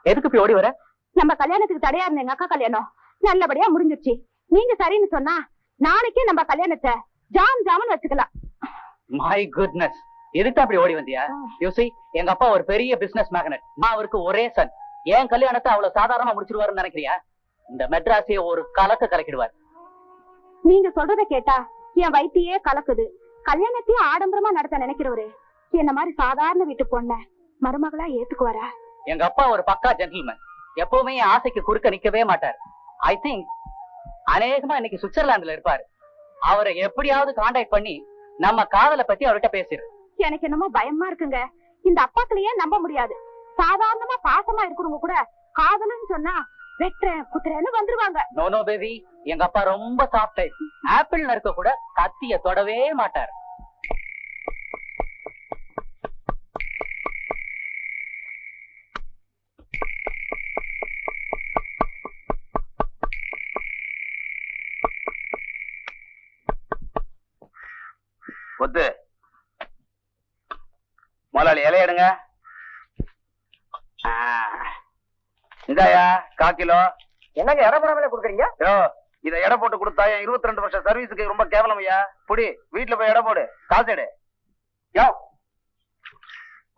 எதுக்கு போய் ஓடி வர? நம்ம கல்யாணத்துக்கு தடையா இருந்த எங்க அக்கா கல்யாணம் நல்லபடியா முடிஞ்சிருச்சு. நீங்க சரின்னு சொன்னா நாளைக்கே நம்ம கல்யாணத்தை ஜாம் ஜாமன் வச்சுக்கலாம். மை குட்னஸ், எதுக்கு அப்படி ஓடி வந்தியா? யோசி, எங்க அப்பா ஒரு பெரிய பிசினஸ் மேக்னட். நான் அவருக்கு ஒரே சன். என் கல்யாணத்தை அவ்வளவு சாதாரணமா முடிச்சிருவாருன்னு நினைக்கிறியா? இந்த மெட்ராஸைய ஒரு கலக்கிடுவார். நீங்க சொல்றத கேட்டா என் வயித்தையே கலக்குது. கல்யாணத்தையும் ஆடம்பரமா நடத்த நினைக்கிறவரு என்ன மாதிரி சாதாரண வீட்டு பொண்ண மருமகளா ஏத்துக்குவாரா? எங்க அப்பா ஒரு பக்கா ஜென்டில்மேன். எப்பவுமே என் ஆசைக்கு குறுக்க நிக்கவே மாட்டார். ஐ திங்க் அநேகமா இன்னைக்கு சுவிட்சர்லாந்துல இருப்பாரு. அவரை எப்படியாவது கான்டாக்ட் பண்ணி நம்ம காதலை பத்தி அவர்கிட்ட பேசிரு. எனக்கு என்னமோ பயமா இருக்குங்க. இந்த அப்பாக்களையே நம்ப முடியாது. சாதாரணமா பாசமா இருக்கிறவங்க கூட காதல்னு சொன்னா வெட்டுறேன் குத்துறேன்னு வந்துருவாங்க. நோ நோ பேபி, எங்க அப்பா ரொம்ப சாஃப்ட் டைப். ஆப்பிள் நறுக்க கூட கத்திய தொடவே மாட்டார். கொத்து முதலாளி இலைய எடுங்க. இந்தாயா 1/4 கிலோ. என்னங்க எடை போடாமலே கொடுக்குறீங்க? இதை எடை போட்டு கொடுத்தா 22 வருஷம் சர்வீஸுக்கு ரொம்ப கேவலம் ஐயா. புடி, வீட்டுல போய் எடை போடு, காசு எடு. யோ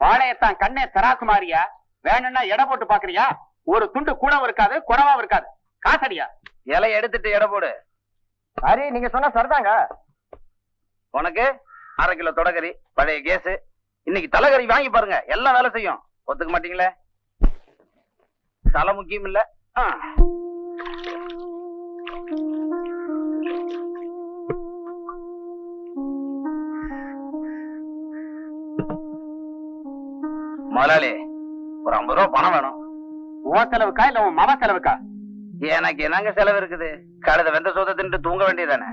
வாழையத்தான் கண்ணே தராசுமாரியா, வேணும்னா எடை போட்டு பாக்குறியா? ஒரு துண்டு கூடவும் இருக்காது குறவாவும் இருக்காது. காசடியா. இலைய எடுத்துட்டு எடை போடு. சரி, நீங்க சொன்னா சரிதாங்க. உனக்கு 1/2 கிலோ தொடக்கறி, பழைய கேஸ். இன்னைக்கு தலைக்கறி வாங்கி பாருங்க, எல்லாம் வேலை செய்யும். ஒத்துக்க மாட்டீங்களே? தலை முக்கியம் இல்ல. முதலாளி, ஒரு 50 ரூபா பணம் வேணும். உன் செலவுக்கா இல்ல உன் மவ செலவுக்கா? எனக்கு என்னங்க செலவு இருக்குது? கழுத வெந்த சோத தின்ட்டு தூங்க வேண்டியதானே.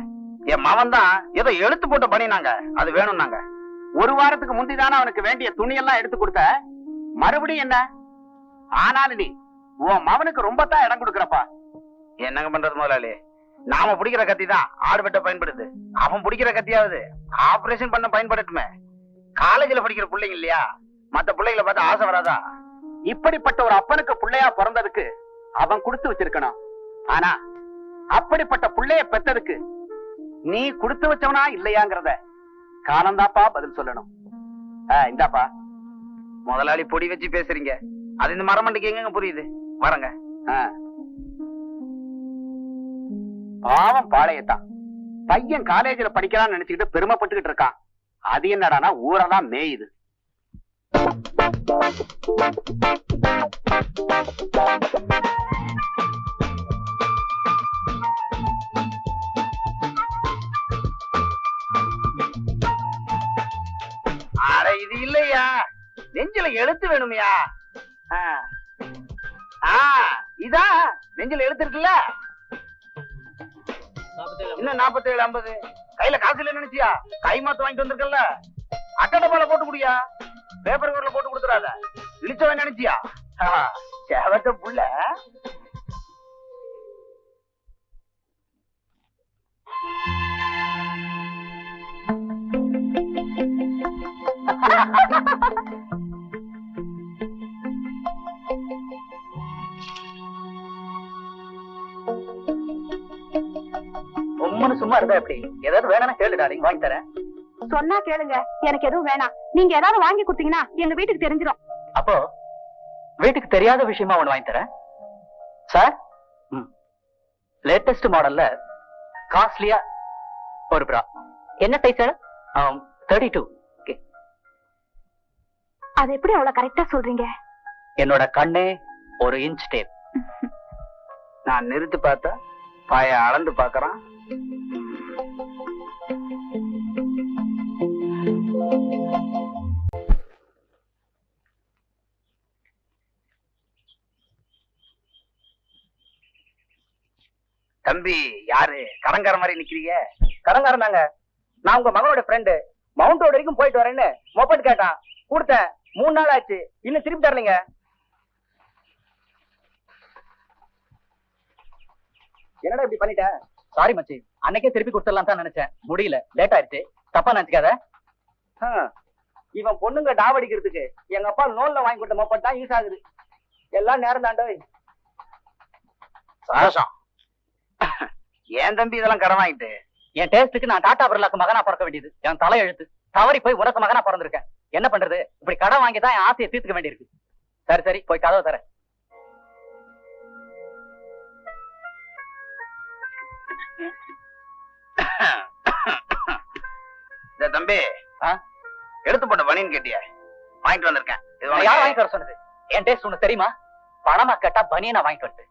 என் மவன் தான் ஏதோ எழுத்து போட்ட பண்ணினாங்க, அது வேணும். நாங்க ஒரு வாரத்துக்கு முந்திதானே அவனுக்கு வேண்டிய துணியெல்லாம் எடுத்து கொடுத்த. மறுபடியும் என்ன? ஆனாலும் நீ உன் மவனுக்கு ரொம்ப தான் இடம் கொடுக்கறப்பா. என்னங்க பண்றது முதலாளி? நாம பிடிக்கிற கத்தி தான் ஆடு வெட்ட பயன்படுது. அவன் பிடிக்கிற கத்தியாவது ஆபரேஷன் பண்ண பயன்படுத்துமே. காலேஜ்ல படிக்கிற பிள்ளைங்க இல்லையா, மத்த பிள்ளைகளை பார்த்து ஆசை வராதா? இப்படிப்பட்ட ஒரு அப்பனுக்கு பிள்ளையா பிறந்ததுக்கு அவன் கொடுத்து வச்சிருக்கணும். ஆனா அப்படிப்பட்ட பிள்ளைய பெற்றதுக்கு நீ கொடுத்து வச்சவனா இல்லையாங்கிறத காலந்தாப்பா பதில் சொல்லணும். இந்தாப்பா. முதலாளி பொடி வச்சு பேசுறீங்க, அது இந்த மரமண்டிக்கு எங்க புரியுது? வரங்க. பாவம் பாளையத்தான் பையன் காலேஜ்ல படிக்கலாம்னு நினைச்சுக்கிட்டு பெருமைப்பட்டுக்கிட்டு இருக்கான். அது என்னடானா ஊரெல்லாம் மேயுது. அட இது இல்லையா, நெஞ்சில எழுத்து வேணுமையா? இதா நெஞ்சில எழுத்து இருக்குல்ல. இன்னும் 47 50. கையில காசு இல்ல நினைச்சியா? கை மாத்து வாங்கிட்டு வந்திருக்கல, அட்டடப்பால போட்டு குடியா, பேப்பர் கவர்ல போட்டு கொடுத்துறாத. இழிச்சவன் நினைச்சியா? சேவட்ட புள்ள. சும்மா இருந்தா எப்படி? ஏதாவது வேணா கேளுடா, வாங்கி தரேன். சொன்னா கேளுங்க, எனக்கு எதுவும் வேணாம். நீங்க ஏதாவது வாங்கி கொடுத்தீங்கன்னா எங்க வீட்டுக்கு தெரிஞ்சிடும். அப்போ வீட்டுக்கு தெரியாத விஷயமா ஒண்ணு வாங்கி தரேன் சார். லேட்டஸ்ட் மாடல்ல காஸ்ட்லியா ஒரு பிரா. என்ன சைஸ் சார்? 32. அது எப்படி அவ்வளவு கரெக்டா சொல்றீங்க? என்னோட கண்ணே ஒரு இன்ச் டேப். நான் நிறுத்து பார்த்தா பாய அளந்து பாக்குறான். தம்பி யாரு கடங்கார மாதிரி நிக்கிறீங்க? கடங்காரன் தாங்க. நான் உங்க மகனோட ஃப்ரெண்டு. மவுண்ட் ரோடு வரைக்கும் போயிட்டு வரேன்னு மொபைல் கேட்டான், கொடுத்தேன். 3 நாள் ஆச்சு, இன்னும் திருப்பி தரலைங்க. என்னடா இப்படி பண்ணிட்ட? சாரி மச்சி, அன்னைக்கே திருப்பி கொடுத்துடலாம் தான் நினைச்சேன், முடியல, லேட் ஆயிடுச்சு. தப்பா நினைச்சுக்காத. இவன் பொண்ணுங்க டாவடிக்கிறதுக்கு எங்க அப்பா லோன்ல வாங்கி கொடுத்த மொப்பம் தான் யூஸ் ஆகுது. எல்லாம் நேரம் தாண்டோ. சாசம் ஏன் தம்பி இதெல்லாம் கடன் வாங்கிட்டு? என் டேஸ்டுக்கு நான் டாடா பிர்லாக்கு மகனா பிறக்க வேண்டியது என் தலை எழுத்து. தவறி போய் உனக்கு மகனா பிறந்திருக்கேன். என்ன பண்றது? இப்படி கடன் வாங்கி தான் என் ஆசையை தீர்த்துக்க வேண்டியிருக்கு. சரி சரி, போய் கதவை தர. தம்பி எடுத்து போட்ட பனின்னு கேட்டிய வாங்கிட்டு வந்திருக்கேன். யார் வாங்கிட்டு வர சொன்னது? என் டேஸ்ட் உனக்கு தெரியுமா? பணமா கேட்டா பனியனை வாங்கிட்டு வந்து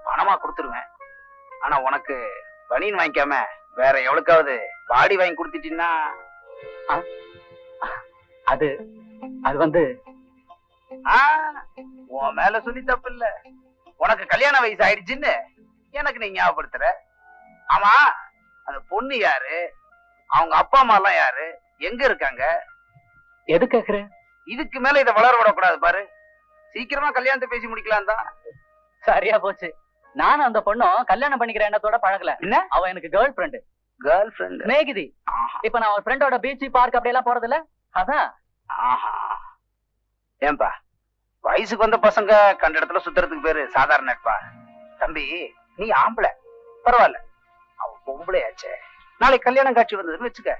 பணமா கொடுத்துருவேன். ஆனா உனக்கு பனியன் வாங்கிக்காம வேற எவ்வளவுக்காவது பாடி வாங்கி கொடுத்துட்டீங்கன்னா அது அது வந்து உன் மேல சொல்லி தப்பு இல்ல. உனக்கு கல்யாண வயசு ஆயிடுச்சுன்னு எனக்கு நீ ஞாபகப்படுத்துற. ஆமா, அந்த பொண்ணு யாரு? அவங்க அப்பா அம்மா எல்லாம் யாரு? எங்க இருக்காங்க? எது கேக்குற? இதுக்கு மேல இதை வளர விடக்கூடாது பாரு. சீக்கிரமா கல்யாணத்தை பேசி முடிக்கலாம் தான். சரியா போச்சு. நானும் அந்த பொண்ணும் கல்யாணம் பண்ணிக்கிற எண்ணத்தோட பழகல. என்ன? அவ எனக்கு கேர்ள் ஃப்ரெண்டு. கேர்ள் ஃப்ரெண்ட் மேகிதி. இப்ப நான் ஒரு ஃப்ரெண்டோட பீச் பார்க் அப்படி எல்லாம் போறது இல்ல. அதான். ஏன்பா, வயசுக்கு வந்த பசங்க கண்ட இடத்துல சுத்துறதுக்கு பேரு சாதாரண நட்பா? தம்பி, நீ ஆம்பளை பரவாயில்ல, அவ பொம்பளையாச்சே. நாளைக்கு கல்யாணம் காட்சி வந்ததுன்னு வச்சுக்க,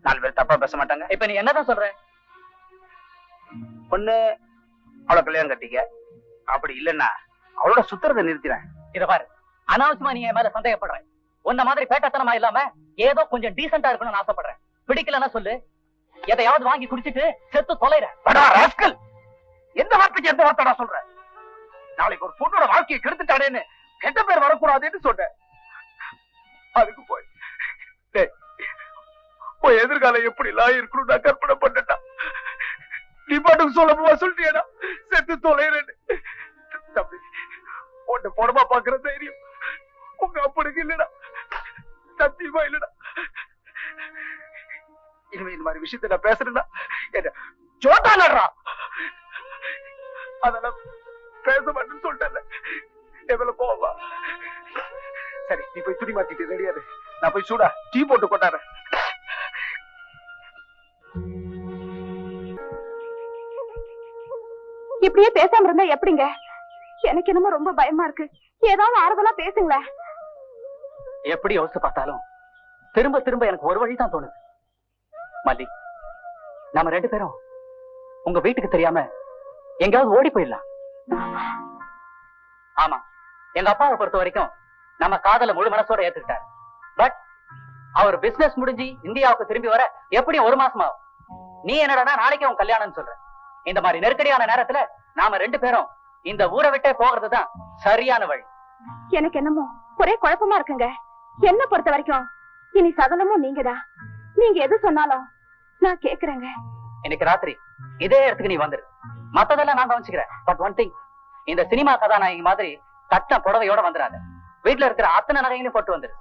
4 பேர் தப்பா பேச மாட்டாங்க. இப்ப நீ என்னதான் சொல்ற? பொண்ணு அவளை கல்யாணம் கட்டிக்க, அப்படி இல்லன்னா அவளோட சுத்துறதை நிறுத்திறேன். இத பாரு, அனாவசியமா நீ என் மேல சந்தேகப்படுற. உன்ன மாதிரி பேட்டத்தனமா இல்லாம ஏதோ கொஞ்சம் டீசென்டா இருக்கணும்னு ஆசைப்படுறேன். பிடிக்கலன்னா சொல்லு, எதையாவது வாங்கி குடிச்சிட்டு செத்து தொலைற. எந்த வார்த்தைக்கு எந்த வார்த்தைடா சொல்ற? நாளைக்கு ஒரு பொண்ணோட வாழ்க்கையை கெடுத்துட்டாடேன்னு கெட்ட பேர் வரக்கூடாதுன்னு சொன்னேன். அதுக்கு போய் எதிர்காலம் எப்படி எல்லாம் இருக்கணும் நான் கற்பனை பண்ணட்டா. நீ பாட்டுக்கு சொல்லப்போவா சொல்லிட்டியடா செத்து தொலைறேன்னு. தம்பி, உன்னை போடமா பாக்குற தைரியம் உங்க அப்பனுக்கு இல்லடா, சத்தியமா இல்லடா. இனிமே இந்த மாதிரி விஷயத்த நான் பேசுறேன்னா என்ன சோட்டா நடுறா. அதெல்லாம் பேச மாட்டேன்னு சொல்லிட்டேன். எவ்வளவு போவா? சரி, நீ போய் துணி மாத்திட்டு ரெடியாரு. நான் போய் சூடா டீ போட்டு கொண்டாடுறேன். இப்படியே பேசாம இருந்தா எப்படிங்க? எனக்கு என்னமோ ரொம்ப பயமா இருக்கு. ஏதாவது ஆறுதலா பேசுங்களேன். எப்படி யோசிச்சு பார்த்தாலும் திரும்ப திரும்ப எனக்கு ஒரு வழிதான் தோணுது. மல்லி, நாம 2 பேரும் உங்க வீட்டுக்கு தெரியாம எங்காவது ஓடி போயிடலாம். ஆமா, எங்க அப்பாவை பொறுத்த வரைக்கும் நம்ம காதல முழு மனசோட ஏத்துக்கிட்டார். பட் அவர் பிசினஸ் முடிஞ்சு இந்தியாவுக்கு திரும்பி வர எப்படியும் 1 மாசம் ஆகும். நீ என்னடா நாளைக்கு உன் கல்யாணம் சொல்ற? இந்த மாதிரி நெருக்கடியான நேரத்துல நாம 2 பேரும் இந்த ஊரை விட்டே போகிறதுதான் சரியான வழி. எனக்கு என்னமோ ஒரே குழப்பமா இருக்குங்க. என்ன பொறுத்த வரைக்கும் இனி சகலமும் நீங்கதான். நீங்க எது சொன்னாலும் நான் கேக்குறேங்க. இன்னைக்கு ராத்திரி இதே இடத்துக்கு நீ வந்துரு. மத்ததெல்லாம் நான் கவனிச்சுக்கிறேன். பட் ஒன் திங், இந்த சினிமா கதாநாயகி மாதிரி கட்ட புடவையோட வந்துடாத. வீட்டுல இருக்கிற அத்தனை நகைகளையும் போட்டு வந்துரு.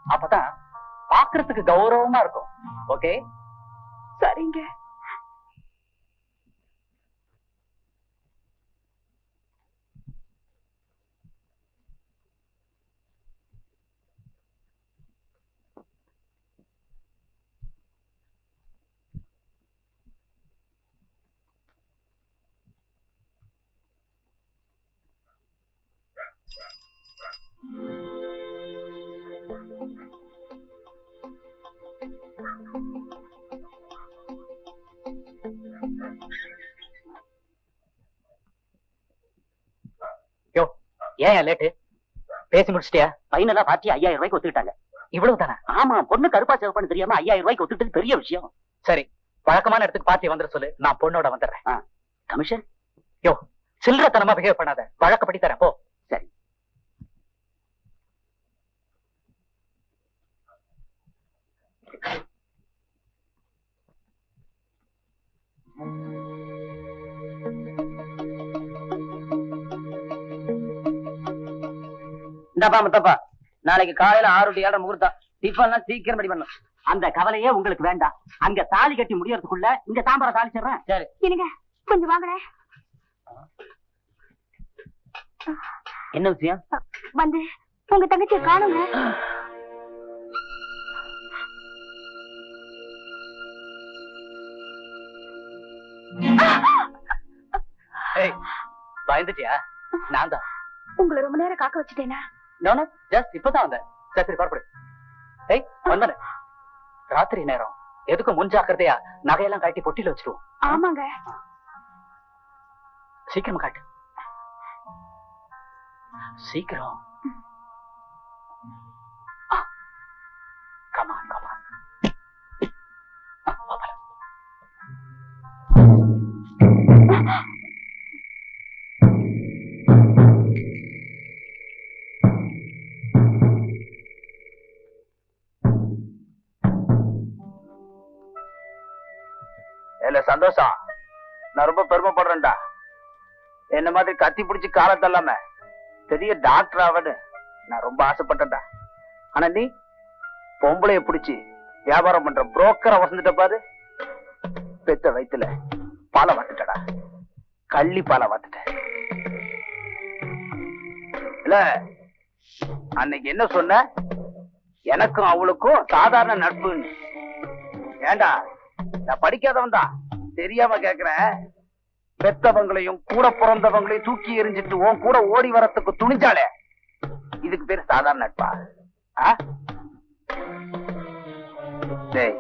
அப்பதான் பாக்குறதுக்கு கௌரவமா இருக்கும். ஓகே? சரிங்க. ஏன் லேட்டு? பேசி முடிச்சிட்டியா? பையனெல்லாம் பார்ட்டி 5000 ரூபாய்க்கு ஒத்துக்கிட்டாங்க. இவ்வளவு தானே? ஆமா, பொண்ணு கருப்பா சிவப்பான்னு தெரியாம 5000 ரூபாய்க்கு ஒத்துக்கிட்டது பெரிய விஷயம். சரி, வழக்கமான இடத்துக்கு பார்ட்டி வந்துட சொல்லு. நான் பொண்ணோட வந்துடுறேன். கமிஷன்? யோ, சில்லறத்தனமா பிஹேவ் பண்ணாத. வழக்கப்படி தரேன், போ. சரி. இந்தாப்பா முத்தப்பா, நாளைக்கு காலையில 6 to 7 முகூர்த்தம். டிஃபன்லாம் சீக்கிரம் ரெடி பண்ணும். அந்த கவலையே உங்களுக்கு வேண்டாம். அங்க தாலி கட்டி முடியறதுக்குள்ள இங்க சாம்பார தாளிச்சிடுறேன். சரி. என்னங்க கொஞ்சம் வாங்கடே. என்ன விஷயம்? வந்து உங்க தங்கச்சியை காணுங்க. பயந்துட்டியா? நான் தான். உங்களை ரொம்ப நேரம் காக்க வச்சுட்டேனா? நானு ஜஸ்ட் இப்பதான் வந்தேன். சரி புறப்படு. ஏய் வந்தனே. ராத்திரி நேரம் எதுக்கு முன்ஜாக்கிரதையா நகையெல்லாம் காட்டி பொட்டில வச்சிருவோம். ஆமாங்க. சீக்கிரமா காட்டு. சீக்கிரம். Come on come on. இல்ல சந்தோஷம், நான் ரொம்ப பெருமைப்படுறேன்டா. என்ன மாதிரி கத்தி பிடிச்சி காலத்தல்லாம பெரிய டாக்டர் ஆவன்னு நான் ரொம்ப ஆசைப்பட்டேன்டா. ஆனா நீ பொம்பளைய பிடிச்சி வியாபாரம் பண்ற புரோக்கரை வசந்துட்ட பாரு. பெத்த வயித்துல பாலை வாத்துட்டடா, கள்ளி பாலை வாத்துட்ட. இல்ல அன்னைக்கு என்ன சொன்ன? எனக்கும் அவளுக்கும் சாதாரண நட்புன்னு. ஏண்டா நான் படிக்காதவன் தான், தெரியாம கேக்குறேன். பெத்தவங்களையும் கூட பிறந்தவங்களையும் தூக்கி எறிஞ்சிட்டு உன் கூட ஓடி வரத்துக்கு துணிஞ்சாலே இதுக்கு பேரு சாதாரண நட்பா? டேய்,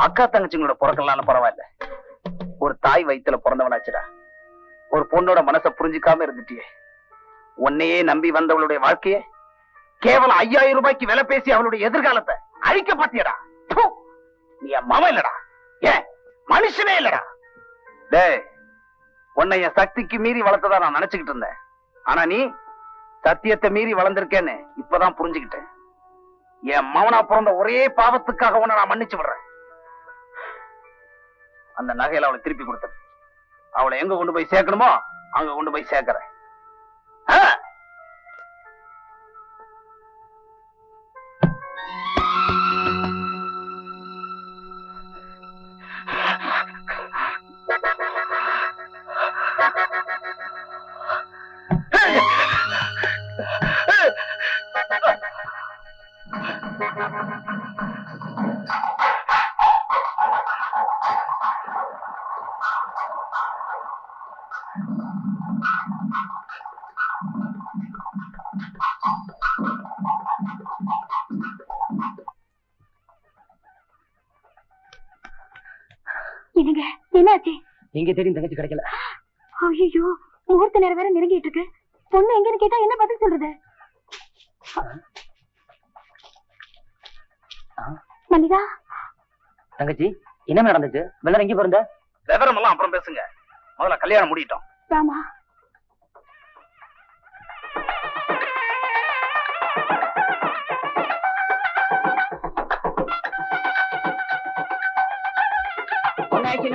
அக்கா தங்கச்சிங்களோட பிறக்கலாம் பரவாயில்ல, ஒரு தாய் வயித்துல பிறந்தவனாச்சுடா. ஒரு பொண்ணோட மனசை புரிஞ்சுக்காம இருந்துட்டியே. உன்னையே நம்பி வந்தவளுடைய வாழ்க்கைய கேவலம் 5000 ரூபாய்க்கு விலை பேசி அவளுடைய எதிர்காலத்தை அழிக்க பாத்தியடா. நீ என் மாமா இல்லடா, ஏன் மனுஷனே இல்லடா. டேய், உன்னை என் சக்திக்கு மீறி வளர்த்ததா நான் நினைச்சுக்கிட்டு இருந்தேன். ஆனா நீ சத்தியத்தை மீறி வளர்ந்திருக்கேன்னு இப்பதான் புரிஞ்சுக்கிட்டேன். என் மவனா பிறந்த ஒரே பாவத்துக்காக உன்னை நான் மன்னிச்சு விடுறேன். அந்த நகையில அவளை திருப்பி கொடுத்த. அவளை எங்க கொண்டு போய் சேர்க்கணுமோ அங்க கொண்டு போய் சேர்க்கிறேன். என்னங்க என்னாச்சு? எங்க தெரியும் தங்கச்சி கிடைக்கல. ஐயோ, முகூர்த்த நேரம் வேற நெருங்கிட்டு இருக்கு. பொண்ணு எங்கன்னு கேட்டா என்ன பதில் சொல்றது? மல்லிகா தங்கச்சி என்ன நடந்துச்சு? வெள்ளம் எங்க பிறந்த? விவரம் எல்லாம் அப்புறம் பேசுங்க, முதல்ல கல்யாணம் முடிட்டோம். ராமா,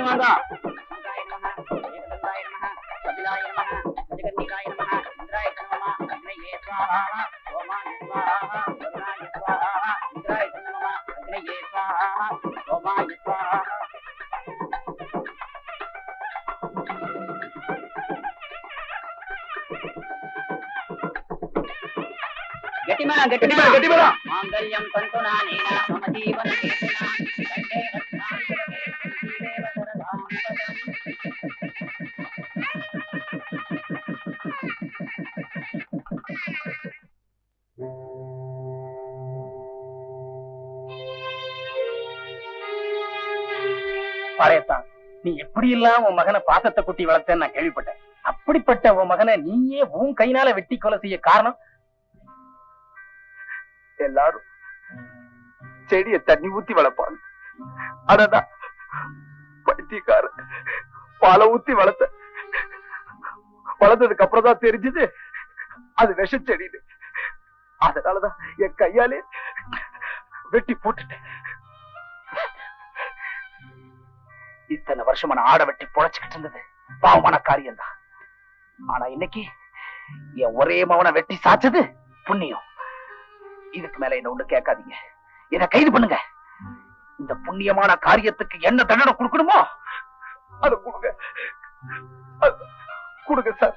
வாங்க. கெட்டிமேளம் மாங்கல்யம் தந்துநானேன மம ஜீவன கேதுனா பாளையத்தான், நீ எப்படி எல்லாம் உன் மகனை பாசத்தை குட்டி வளர்த்தேன்னு நான் கேள்விப்பட்டேன். அப்படிப்பட்ட உன் மகனை நீயே உன் கையினால வெட்டி கொலை செய்ய காரணம்? எல்லாரும் செடியை தண்ணி ஊத்தி வளர்ப்பாங்க, ஆனா பைத்தியக்கார பாலை ஊத்தி வளர்த்ததுக்கு அப்புறம் தான் தெரிஞ்சது அது விஷ செடின்னு. அதனாலதான் என் கையாலே வெட்டி போட்டுட்டேன். இத்தனை வருஷமா நான் ஆட வெட்டி பொழைச்சுக்கிட்டு இருந்தது பாவமான காரியம் தான். ஆனா இன்னைக்கு என் ஒரே மவனை வெட்டி சாச்சது புண்ணியம். இதுக்கு மேல என்ன ஒண்ணு கேட்காதீங்க, என்ன கைது பண்ணுங்க. இந்த புண்ணியமான காரியத்துக்கு என்ன தண்டனை கொடுக்கணுமோ அதை கொடுங்க, கொடுங்க சார்.